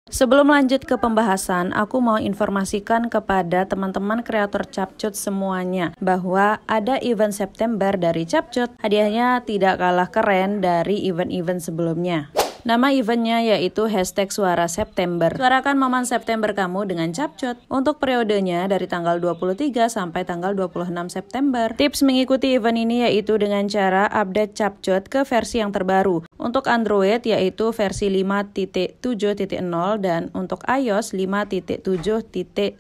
Sebelum lanjut ke pembahasan, aku mau informasikan kepada teman-teman kreator Capcut semuanya bahwa ada event September dari Capcut. Hadiahnya tidak kalah keren dari event-event sebelumnya. Nama eventnya yaitu #Suara September. Suarakan momen September kamu dengan Capcut. Untuk periodenya dari tanggal 23 sampai tanggal 26 September. Tips mengikuti event ini yaitu dengan cara update Capcut ke versi yang terbaru. Untuk Android yaitu versi 5.7.0 dan untuk iOS 5.7.1.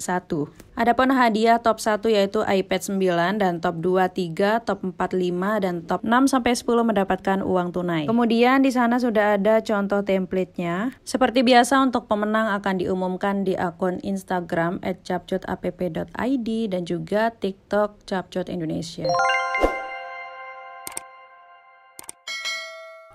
Adapun hadiah top 1 yaitu iPad 9 dan top 2, 3, top 4, 5 dan top 6 sampai 10 mendapatkan uang tunai. Kemudian di sana sudah ada contoh template-nya. Seperti biasa untuk pemenang akan diumumkan di akun Instagram @capcutapp.id dan juga TikTok Capcut Indonesia.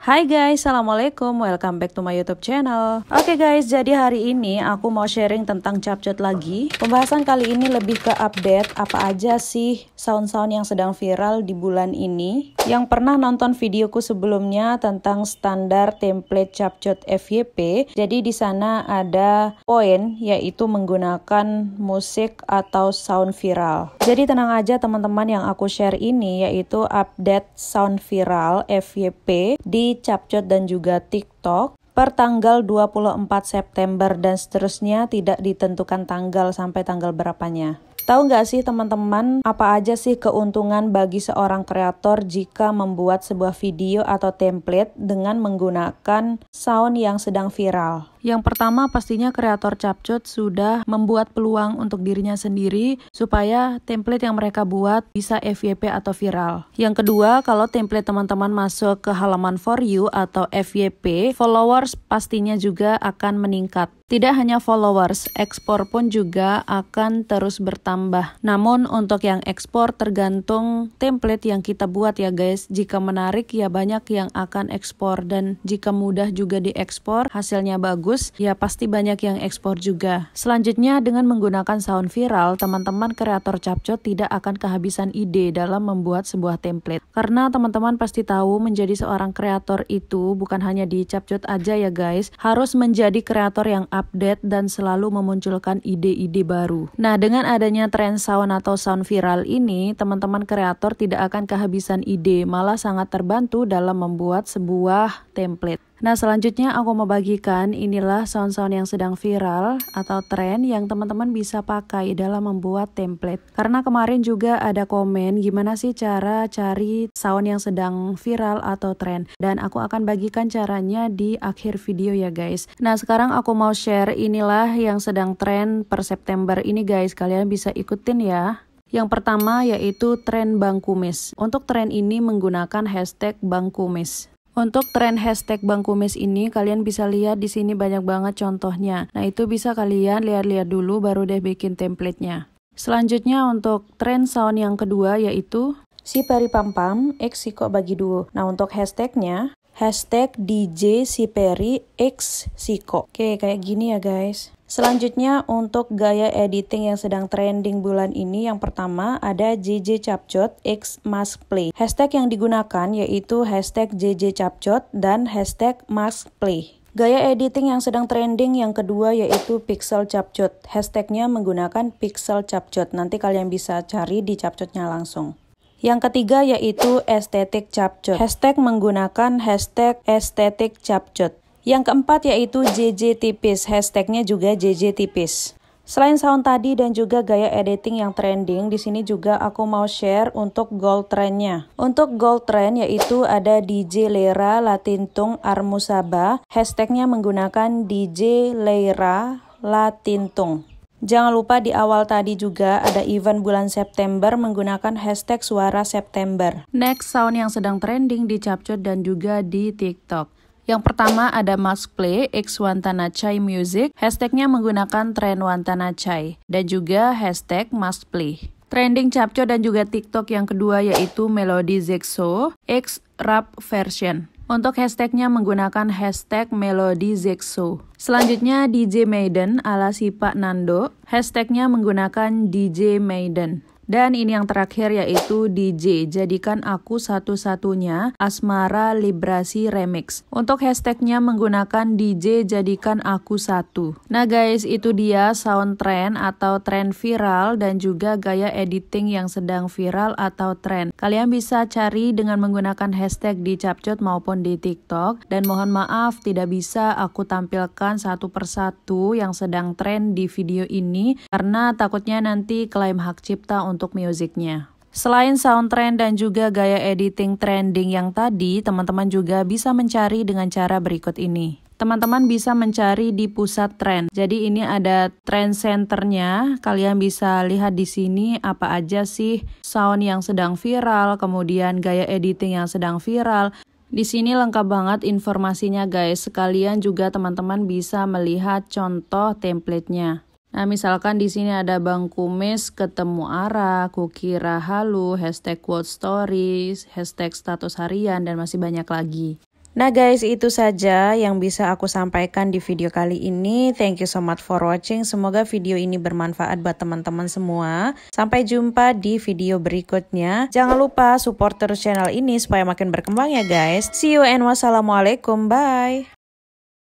Hai guys, assalamualaikum, welcome back to my YouTube channel. Oke guys, jadi hari ini aku mau sharing tentang Capcut lagi. Pembahasan kali ini lebih ke update apa aja sih sound-sound yang sedang viral di bulan ini. Yang pernah nonton videoku sebelumnya tentang standar template Capcut FYP, jadi di sana ada poin yaitu menggunakan musik atau sound viral. Jadi tenang aja teman-teman, yang aku share ini yaitu update sound viral FYP di Capcut dan juga TikTok per tanggal 24 September dan seterusnya, tidak ditentukan tanggal sampai tanggal berapanya. Tahu nggak sih teman-teman, apa aja sih keuntungan bagi seorang kreator jika membuat sebuah video atau template dengan menggunakan sound yang sedang viral? Yang pertama pastinya kreator Capcut sudah membuat peluang untuk dirinya sendiri supaya template yang mereka buat bisa FYP atau viral. Yang kedua, kalau template teman-teman masuk ke halaman For You atau FYP, followers pastinya juga akan meningkat. Tidak hanya followers, ekspor pun juga akan terus bertambah. Namun untuk yang ekspor tergantung template yang kita buat ya guys. Jika menarik ya banyak yang akan ekspor, dan jika mudah juga diekspor, hasilnya bagus, ya pasti banyak yang ekspor juga. Selanjutnya, dengan menggunakan sound viral, teman-teman kreator Capcut tidak akan kehabisan ide dalam membuat sebuah template. Karena teman-teman pasti tahu menjadi seorang kreator itu bukan hanya di Capcut aja ya guys, harus menjadi kreator yang update dan selalu memunculkan ide-ide baru. Nah, dengan adanya tren sound atau sound viral ini, teman-teman kreator tidak akan kehabisan ide, malah sangat terbantu dalam membuat sebuah template. Nah, selanjutnya aku mau bagikan inilah sound-sound yang sedang viral atau tren yang teman-teman bisa pakai dalam membuat template. Karena kemarin juga ada komen gimana sih cara cari sound yang sedang viral atau tren, dan aku akan bagikan caranya di akhir video ya guys. Nah, sekarang aku mau share inilah yang sedang tren per September ini guys, kalian bisa ikutin ya. Yang pertama yaitu tren Bang Kumis. Untuk tren ini menggunakan #Bang Kumis. Untuk tren #Bang Kumis ini kalian bisa lihat di sini banyak banget contohnya. Nah, itu bisa kalian lihat-lihat dulu baru deh bikin template-nya. Selanjutnya untuk tren sound yang kedua yaitu Si Peri Pam Pam X Siko Bagi Duo. Nah, untuk hashtagnya #DJ Si Peri X Siko. Oke, kayak gini ya guys. Selanjutnya untuk gaya editing yang sedang trending bulan ini, yang pertama ada JJ Capcut X Mask Play. Hashtag yang digunakan yaitu #JJ Capcut dan #Mask Play. Gaya editing yang sedang trending yang kedua yaitu Pixel Capcut. Hashtagnya menggunakan Pixel Capcut. Nanti kalian bisa cari di Capcutnya langsung. Yang ketiga yaitu Estetik Capcut. Hashtag menggunakan #Estetik Capcut. Yang keempat yaitu JJ Tipis, hashtagnya juga JJ Tipis. Selain sound tadi dan juga gaya editing yang trending, di sini juga aku mau share untuk gold trendnya. Untuk gold trend yaitu ada DJ Lera Latintung Armusaba, hashtagnya menggunakan DJ Lera Latintung. Jangan lupa di awal tadi juga ada event bulan September menggunakan #Suara September. Next sound yang sedang trending di Capcut dan juga di TikTok. Yang pertama ada Mask Play X Wantanachai Music, hashtagnya menggunakan tren Wantanachai, dan juga #Mask Play. Trending Capcut dan juga TikTok yang kedua yaitu Melody Zexo X Rap Version. Untuk hashtagnya menggunakan #Melody Zexo. Selanjutnya DJ Maiden ala si Pak Nando, hashtagnya menggunakan DJ Maiden. Dan ini yang terakhir yaitu DJ, jadikan aku satu-satunya, Asmara Librasi Remix. Untuk hashtagnya menggunakan DJ jadikan aku satu. Nah guys, itu dia sound trend atau tren viral dan juga gaya editing yang sedang viral atau tren. Kalian bisa cari dengan menggunakan hashtag di CapCut maupun di TikTok. Dan mohon maaf tidak bisa aku tampilkan satu persatu yang sedang tren di video ini karena takutnya nanti klaim hak cipta untuk musiknya. Selain sound trend dan juga gaya editing trending yang tadi, teman-teman juga bisa mencari dengan cara berikut ini. Teman-teman bisa mencari di pusat tren. Jadi ini ada trend centernya. Kalian bisa lihat di sini apa aja sih sound yang sedang viral, kemudian gaya editing yang sedang viral. Di sini lengkap banget informasinya guys. Sekalian juga teman-teman bisa melihat contoh template-nya. Nah, misalkan di sini ada Bang Kumis ketemu arah, kukira halu, hashtag quote stories, hashtag status harian, dan masih banyak lagi. Nah guys, itu saja yang bisa aku sampaikan di video kali ini. Thank you so much for watching. Semoga video ini bermanfaat buat teman-teman semua. Sampai jumpa di video berikutnya. Jangan lupa support terus channel ini supaya makin berkembang ya guys. See you and wassalamualaikum. Bye.